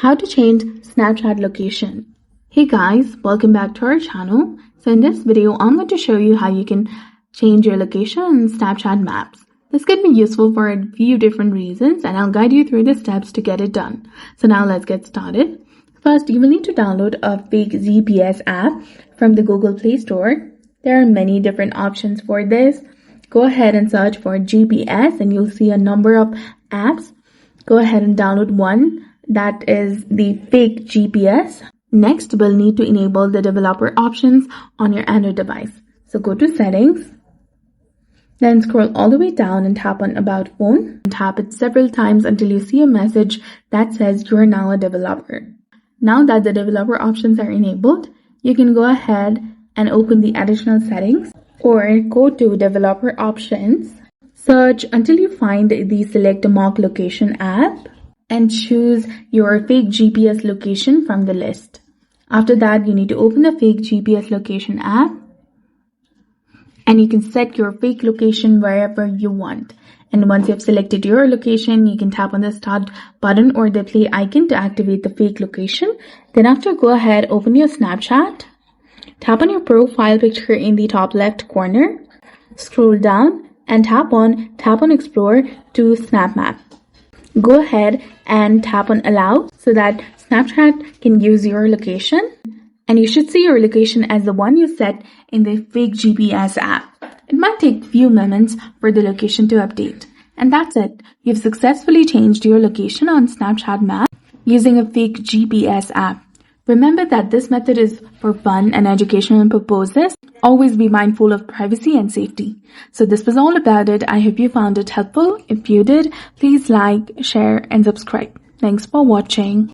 How to change Snapchat location. Hey guys, welcome back to our channel. So in this video, I'm going to show you how you can change your location in Snapchat Maps. This could be useful for a few different reasons and I'll guide you through the steps to get it done. So now let's get started. First, you will need to download a fake GPS app from the Google Play Store. There are many different options for this. Go ahead and search for GPS and you'll see a number of apps. Go ahead and download one. That is the fake GPS. Next, we'll need to enable the developer options on your Android device. So go to settings, then scroll all the way down and tap on about phone. Tap it several times until you see a message that says you're now a developer. Now that the developer options are enabled, you can go ahead and open the additional settings or go to developer options. Search until you find the select mock location app and choose your fake GPS location from the list. After that, you need to open the fake GPS location app and you can set your fake location wherever you want. And once you have selected your location, you can tap on the start button or the play icon to activate the fake location. Then after, go ahead, open your Snapchat, tap on your profile picture in the top left corner, scroll down and tap on Explore to Snap Map. Go ahead and tap on Allow so that Snapchat can use your location and you should see your location as the one you set in the fake GPS app. It might take a few moments for the location to update. And that's it. You've successfully changed your location on Snapchat Map using a fake GPS app. Remember that this method is for fun and educational purposes. Always be mindful of privacy and safety. So this was all about it. I hope you found it helpful. If you did, please like, share, and subscribe. Thanks for watching.